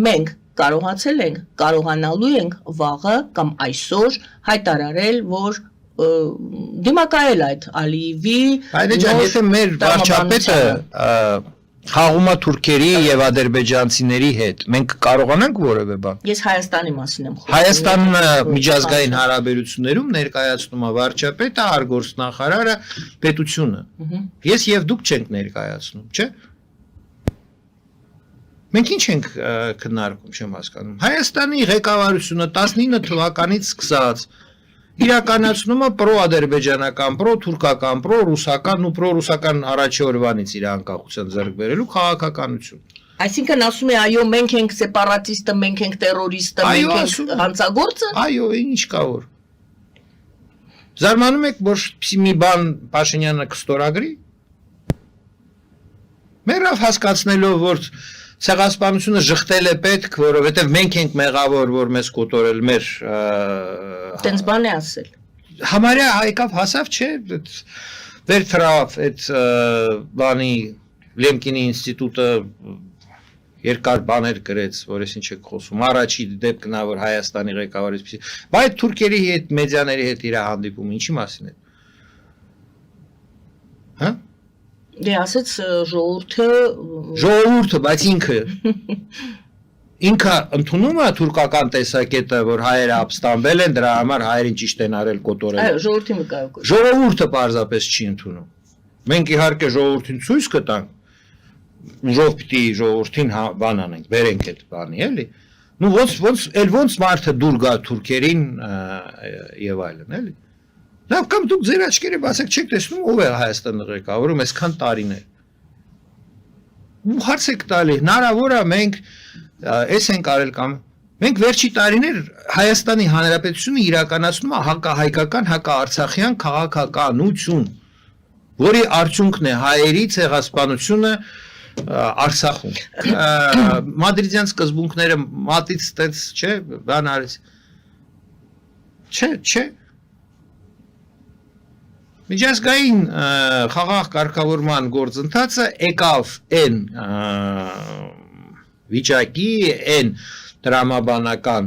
մենք կարողացել ենք, կարողանալու ենք վաղը կամ այսօր հայտարարել, որ դիմակայել այդ Ալիևի Այդե ջան, եթե մեր վարչապետը խաղում է թուրքերի եւ ադրբեջանցիների հետ, մենք կարողանանք որևէ բան։ Ես Հայաստանի մասին եմ խոսում։ Հայաստանը միջազգային հարաբերություններում ներկայացնում է վարչապետը, արտգործնախարարը, պետությունը։ Ես եւ դուք չենք ներկայացնում, չէ՞։ Մենք ինչ ենք քննարկում, չեմ հասկանում։ Հայաստանի ղեկավարությունը 19 թվականից սկսած իրականացնում է պրո-ադրբեջանական, պրո-թուրքական, պրո-ռուսական ու պրո-ռուսական առաջի օրվանից իր անկախության ձեռք բերելու քաղաքականություն։ Այսինքն ասում է, այո, մենք ենք սեպարատիստը, մենք ենք տերորիստը, մենք ենք հանցագործը։ Այո, ինչ կա որ։ Զարմանում եք, որ մի բան Փաշինյանը կստորագրի։ Մերավ հասկացնելով, որ ցեղասպանությունը շղթել է պետք, որովհետև մենք ենք մեղավոր, որ մեզ կոտորել մեր Տենց բան է ասել։ Համարյա հայկավ հասավ, չէ, վեր թրավ այդ բանի Լեմկինի ինստիտուտը երկար բաներ գրեց, որ ես ինչ եք խոսում, առաջի դեպքն է, որ Հայաստանի ղեկավարից, բայց թուրքերի հետ, մեդիաների հետ իր հանդիպումը ինչի մասին է։ Հա? Դե ասեց ժողովուրդը, բայց ինքը ընդունում է թուրքական տեսակետը, որ հայերը ապստամբել են, դրա համար հայերին ճիշտ են արել կոտորել։ Այո, ժողովրդի մկայակոչ։ Ժողովուրդը պարզապես չի ընդունում։ Մենք իհարկե ժողովրդին ցույց կտանք, ուժով պիտի ժողովրդին բան անենք, բերենք այդ բանի, էլի։ Ну ոնց մարդը դուր գա թուրքերին եւ այլն, էլի։ Լավ, կամ դուք ձեր աչքերը բացեք, չեք տեսնում ով է Հայաստանը ղեկավարում այսքան տարիներ։ Ու հարց եք տալի, հնարավոր է մենք էս ենք արել կամ մենք վերջի տարիներ Հայաստանի Հանրապետությունը իրականացնում է հակահայկական, հակաարցախյան քաղաքականություն, որի արդյունքն է հայերի ցեղասպանությունը Արցախում։ Մադրիդյան սկզբունքները մատից տենց, չէ, բան արեց։ Չէ։ Միջազգային խաղաղ կարգավորման գործընթացը եկավ այն վիճակի, այն դրամաբանական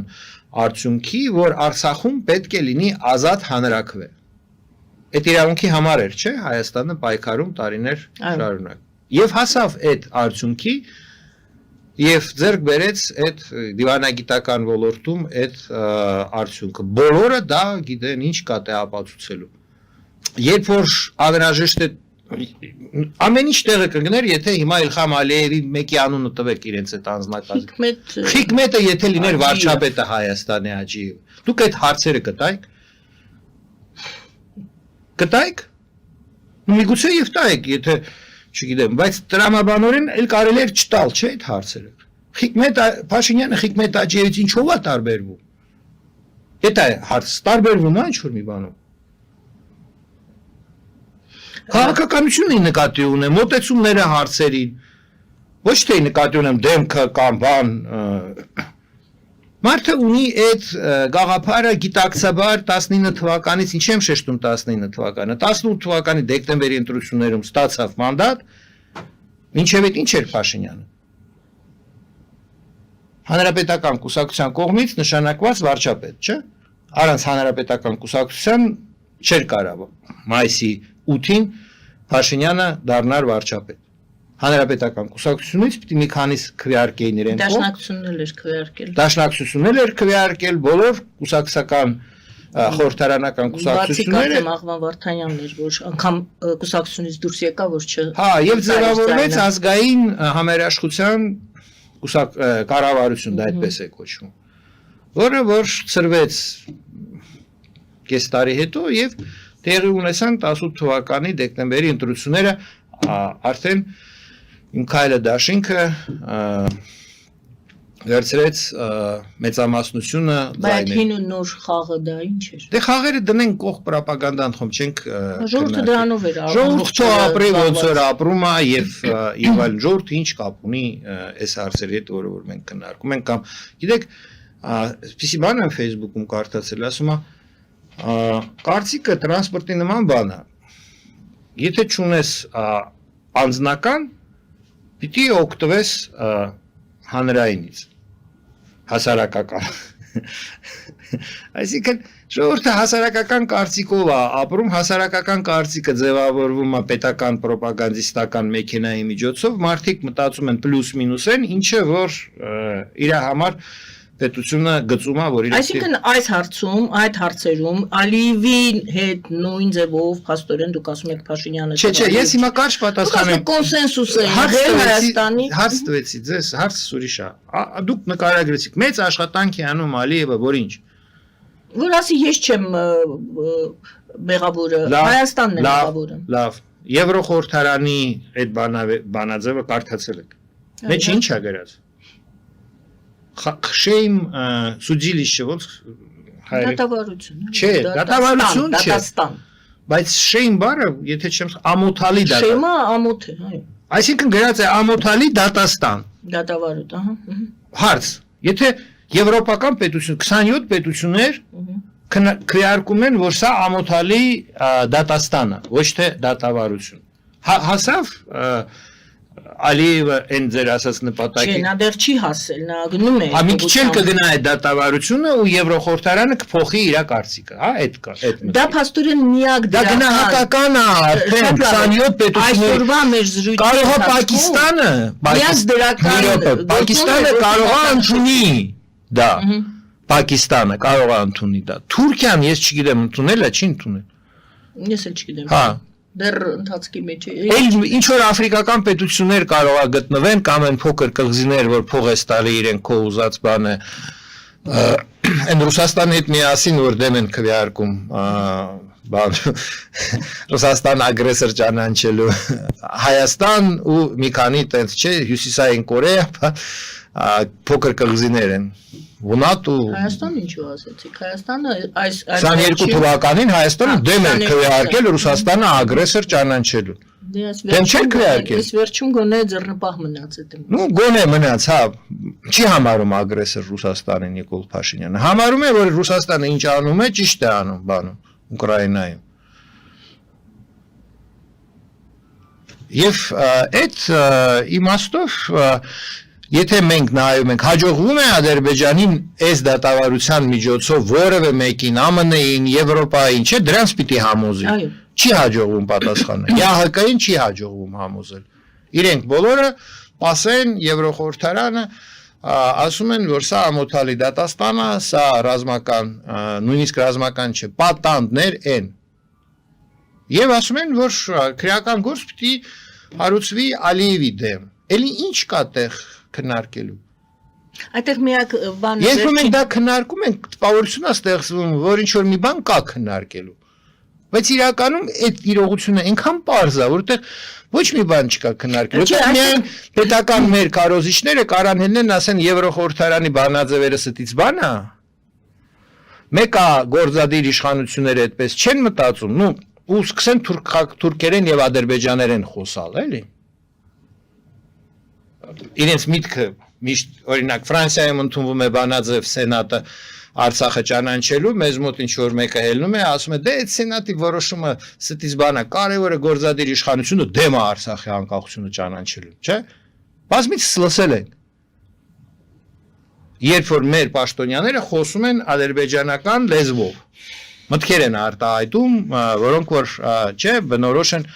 արդյունքի, որ Արցախում պետք է լինի ազատ հանրաքվե։ Այդ իրավունքի համար էր, չէ, Հայաստանը պայքարում տարիներ շարունակ։ Եվ հասավ այդ արդյունքի եւ ձեռք բերեց այդ դիվանագիտական ոլորտում այդ արդյունքը։ Բոլորը դա գիտեն ինչ կա տեղապացուցելու։ Երբ որ անհրաժեշտ է ամեն ինչ տեղը կգներ, եթե հիմա Իլխամ Ալիևի մեկի անունը տվեք իրենց այդ անձնակազմի։ Խիկմետը եթե լիներ վարչապետը Հայաստանի Հաջիև։ Դուք այդ հարցերը կտայիք։ Կտայիք։ Միգուցե եւ տայիք, եթե չգիտեմ, բայց տրամաբանորեն էլ կարելի էր չտալ, չէ՞ այդ հարցերը։ Խիկմետ Փաշինյանը Խիկմետ Աջիևից ինչով է տարբերվում։ Դա հարց տարբերվում է ինչ-որ մի բանով։ Քաղաքականությունն նկատի ունեմ, մոտեցումները հարցերին, ոչ թե նկատի ունեմ դեմքը կամ բան, մարդը ունի այդ գաղափարը գիտակցաբար 19 թվականից, ինչ եմ շեշտում 19 թվականը, 18 թվականի դեկտեմբերի ընտրություններում ստացավ մանդատ, մինչև այդ ինչ էր Փաշինյանը։ Հանրապետական կուսակցության կողմից նշանակված վարչապետ, չէ՞։ Առանց հանրապետական կուսակցության չէր կարող մայիսի 8-ին Փաշինյանը դառնար վարչապետ։ Հանրապետական կուսակցությունից պիտի մի քանիս քվեարկեին իրեն։ Դաշնակցությունն էր քվեարկել, բոլոր կուսակցական խորհրդարանական կուսակցությունները։ Բացի Աղվան Վարդանյանն էր, որ անգամ կուսակցությունից դուրս եկավ, որ չ։ Հա, եւ ձևավորվեց ազգային համերաշխության կառավարություն, դա այդպես է կոչվում։ Որը որ ծրվեց կես տարի հետո եւ տեղի ունեցան 18 թվականի դեկտեմբերի ընտրությունները արդեն իմ քայլը դաշինքը վերցրեց մեծամասնությունը Բայց հին ու նոր խաղը դա ինչ էր։ Դե խաղերը դնենք կողք պրոպագանդան խոմ չենք Ժողովուրդը դրանով էր Ժողովուրդը ապրի ոնց որ ապրում է եւ այլ ժողովուրդը ինչ կապ ունի այս հարցերի հետ որ մենք քննարկում ենք կամ գիտեք այսպեսի բան եմ Facebook-ում կարդացել ասում է կարծիքը տրանսպորտի նման բան է եթե չունես անձնական պիտի օգտվես հանրայինից հասարակական այսինքն ժողովուրդը հասարակական կարծիքով է ապրում, հասարակական կարծիքը ձևավորվում է պետական պրոպագանդիստական մեքենայի միջոցով, մարդիկ մտածում են պլյուս-մինուս են, ինչը որ իր համար պետությունը գծում է, որ իրենք Այսինքն այս հարցում, այդ հարցերում Ալիևի հետ նույն ձևով փաստորեն դուք ասում եք Փաշինյանը Չէ, ես հիմա կարճ պատասխանեմ կոնսենսուս է եղել Հայաստանի հարց տվեցի ձեզ, հարցը ուրիշ է դուք նկարագրեցիք մեծ աշխատանք է անում Ալիևը, որ ինչ որ ասի ես չեմ մեղավորը Հայաստանն է մեղավորը լավ Եվրոխորհրդարանի այդ բանաձևը կարդացել եք մեջ ինչ է գրած Շեյմ սուդիլիще ոնց դատավարություն Չէ, դատավարություն չէ դատաստան Բայց շեյմ բառը, եթե չեմ ամոթալի դատաստան Շեյմը ամոթ է, այո Այսինքն գրած է ամոթալի դատաստան Դատավարույթ, ահա Հարց, եթե եվրոպական պետություն 27 պետություններ քննարկում են, որ սա ամոթալի դատաստան է, ոչ թե դատավարություն Հասավ Ալիևը այն ձեր ասած նպատակի Չէ, նա դեռ չի հասել, նա գնում է Մի քիչ էլ կգնա այդ դատավարությունը ու Եվրոխորհրդարանը կփոխի իր կարծիքը, հա, այդ կա, այդ Դա փաստորեն միակ Դա գնահատական է, արդեն 27 պետություններ Այսօրվա մեր զրույցի Կարող է Պակիստանը, միակ դրական Պակիստանը կարող է ընդունի դա Պակիստանը կարող է ընդունի դա Թուրքիան ես չգիտեմ ընդունել է, չի ընդունել Ես էլ չգիտեմ Հա Դեռ ընթացքի մեջ է Ինչ որ աֆրիկական պետություններ կարող է գտնվեն կամ են փոքր կղզիներ, որ փող է ստալի իրենք քո ուզած բանը Այն Ռուսաստանի հետ միասին որ դեմ են քվեարկում Ռուսաստան ագրեսոր ճանաչելու Հայաստան ու մի քանի տենց չէ Հյուսիսային Կորեա փոքր կղզիներ են Վունատ ու Հայաստանը ինչու ասեցիք Հայաստանը այս 22 թվականին Հայաստանը դեմ էր քվեարկել Ռուսաստանը ագրեսոր ճանաչելու Դեմ չէր քվեարկել Ես վերջում գոնե ձեռնպահ մնաց այդ Ну գոնե մնաց հա չի համարում ագրեսոր Ռուսաստանը Նիկոլ Փաշինյանը համարում է որ Ռուսաստանը ինչ անում է ճիշտ է անում բանում Ուկրաինայում Եվ այդ իմաստով Եթե մենք նայում ենք, հաջողվում է Ադրբեջանին այս դատավարության միջոցով որևէ մեկին ԱՄՆ-ին, Եվրոպային, չէ, դրանց պիտի համոզի։ Չի հաջողվում պատասխանել։ ՀՀԿ-ին չի հաջողվում համոզել։ Իրենք բոլորը ասեն Եվրոխորհրդարանը ասում են, որ սա ամոթալի դատաստան է, սա ռազմական, նույնիսկ ռազմական չէ, պատանդներ են։ Եվ ասում են, որ քրեական գործ պիտի հարուցվի Ալիևի դեմ։ Էլի ինչ կա տեղ քննարկելու Այդտեղ միակ բանը Երբ մենք դա քննարկում ենք, տպավորություն է ստեղծվում, որ ինչ որ մի բան կա քննարկելու։ Բայց իրականում այդ իրողությունը այնքան պարզ է, որովհետև ոչ մի բան չկա քննարկելու։ Որտեղ միայն պետական մեր կարոզիչները կարան հենեն ասեն Եվրոխորհրդարանի բանաձևերը ստից բան է։ Մեկը գործադիր իշխանությունները այդպես չեն մտածում, ու սկսեն թուրքերեն եւ ադրբեջաներեն խոսալ, էլի։ Իրենց միտքը միշտ օրինակ Ֆրանսիայում ընդունվում է բանաձև սենատը Արցախը ճանաչելու, մեզ մոտ ինչ որ մեկը հելնում է, ասում է դե այդ սենատի որոշումը ստից բան է, կարևորը գործադիր իշխանությունը դեմ է Արցախի անկախությունը ճանաչելու, չէ՞։ Բազմից լսել ենք։ Երբ որ մեր պաշտոնյաները խոսում են ադրբեջանական լեզվով, մտքեր են արտահայտում, որոնք որ չէ, բնորոշ են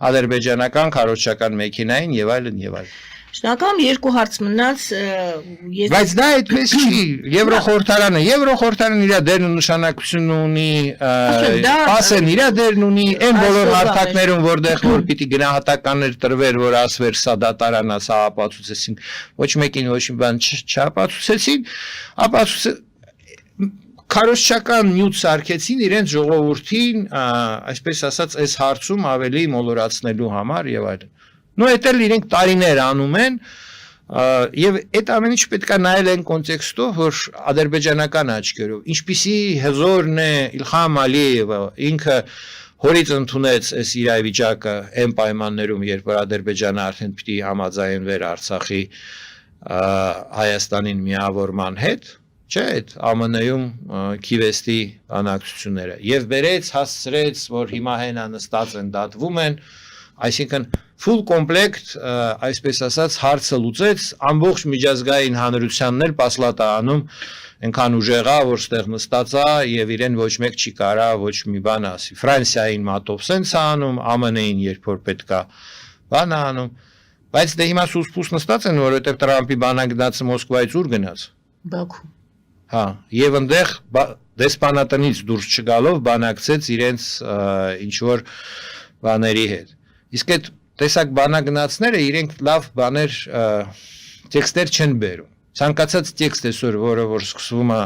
ադրբեջանական քարոզչական մեքենային եւ այլն եւ այլն։ Շնորհակալ երկու հարց մնաց Բայց դա այդպես չի Եվրոխորհրդարանը իր դերն ու նշանակությունը ունի ասեն իր դերն ունի այն բոլոր հարթակներում որտեղ որ պիտի գնահատականներ տրվեր որ ասվեր սա դատարան է սա ապացուցեցին ոչ մեկին ոչ մի բան չապացուցեցին քարոզչական նյութ սարքեցին իրենց ժողովրդին այսպես ասած այս հարցում ավելի մոլորացնելու համար եւ այլն Ну это իրենք տարիներ անում են եւ այդ ամեն ինչ պետք է նայել այն կոնտեքստով որ ադրբեջանական աչքերով ինչպիսի հզորն է Իլհամ Ալիևը ինքը հորից ընդունեց այս իրավիճակը այն պայմաններում երբ որ Ադրբեջանը արդեն պիտի համաձայնվեր Արցախի Հայաստանին միավորման հետ չէ այդ ԱՄՆ-ում Քիվեստի բանակցությունները եւ բերեց հասցրեց որ հիմա հենա նստած են դատվում են Այսինքն full complete, այսպես ասած, հարցը լուծեց, ամբողջ միջազգային հանրությանն էլ պասլատանում այնքան ուժեղա, որ ստեղ նստած է եւ իրեն ոչ մեկ չի կարա ոչ մի բան ասի։ Ֆրանսիային մատով սենց է անում, ԱՄՆ-ին երբ որ պետքա բան է անում, բայց դե հիմա սուս-փուս նստած են, որովհետեւ Տրամփի բանագնացը Մոսկվայից ուր գնաց։ Բաքու։ Հա, եւ այնտեղ դեսպանատնից դուրս չգալով բանակցեց իրենց ինչ որ բաների հետ։ Իսկ այդ տեսակ բանագնացները իրենք լավ բաներ տեքստեր չեն բերում։ Ցանկացած տեքստ այսօր, որը որ սկսվում է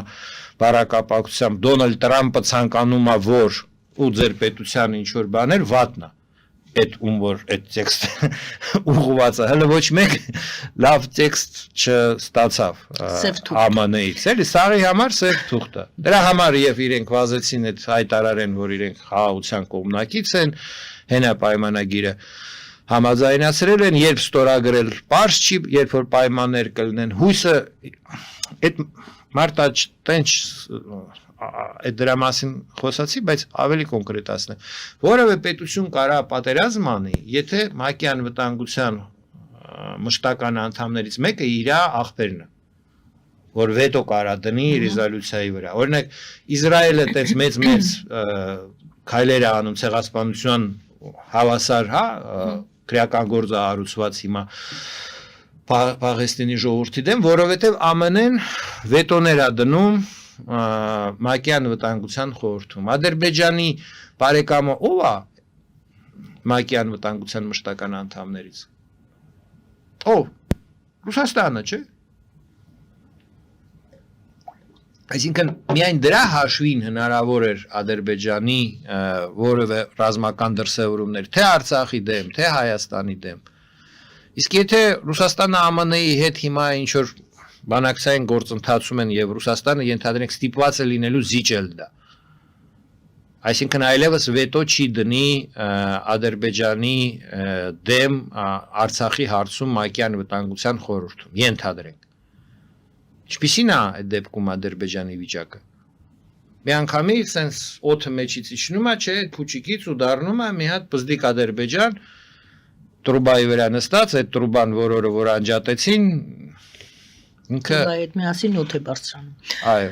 բառակապակցությամբ Դոնալդ Տրամփը ցանկանում է որ ու ձեր պետության ինչ որ բաներ վատնա։ Այդ որ այդ տեքստը ուղղված է, հələ ոչ մեկ լավ տեքստ չստացավ ԱՄՆ-ից, էլի սաղի համար սև թուղթ է։ Դրա համար եւ իրենք վազեցին այդ հայտարարեն, որ իրենք խաղաղության կողմնակից են, հենա պայմանագիրը համաձայնացրել են, երբ ստորագրել պարզ չի, երբ որ պայմաններ կլինեն, հույսը այդ մարտա տենց այդ դրա մասին խոսացի, բայց ավելի կոնկրետացնեմ, որևէ պետություն կարա պատերազմ անի, եթե ՄԱԿ-ի անվտանգության մշտական անդամներից մեկը իր աղբերն է, որ վետո կարա դնի ռեզոլյուցիայի վրա։ Օրինակ Իսրայելը այդպես մեծ քայլեր է անում ցեղասպանության հավասար, հա, քրեական գործ է հարուցված հիմա Պաղեստինի ժողովրդի դեմ, որովհետև ԱՄՆ-ն վետոներ է դնում ՄԱԿ-ի անվտանգության խորհրդում։ Ադրբեջանի բարեկամը ով է ՄԱԿ-ի անվտանգության մշտական անդամներից։ Ով։ Ռուսաստանը, չէ՞։ Այսինքն միայն դրա հաշվին հնարավոր էր Ադրբեջանի որևէ ռազմական դրսևորումներ, թե Արցախի դեմ, թե Հայաստանի դեմ։ Իսկ եթե Ռուսաստանը ԱՄՆ-ի հետ հիմա ինչ որ բանակցային գործընթացում են եւ Ռուսաստանը ենթադրենք ստիպված է լինելու զիջել դա։ Այսինքն այլևս վետո չի դնի Ադրբեջանի դեմ Արցախի հարցում ՄԱԿ-ի անվտանգության խորհրդում, ենթադրենք։ Ինչպիսին է այդ դեպքում Ադրբեջանի վիճակը։ Մի անգամից sense օդը մեջից իջնում է, չէ, փուչիկից ու դառնում է մի հատ բզդիկ Ադրբեջան տրուբայի վրա նստած, այդ տրուբան որ անջատեցին ինքը այդ միասին օդ է բարձրանում։ Այո։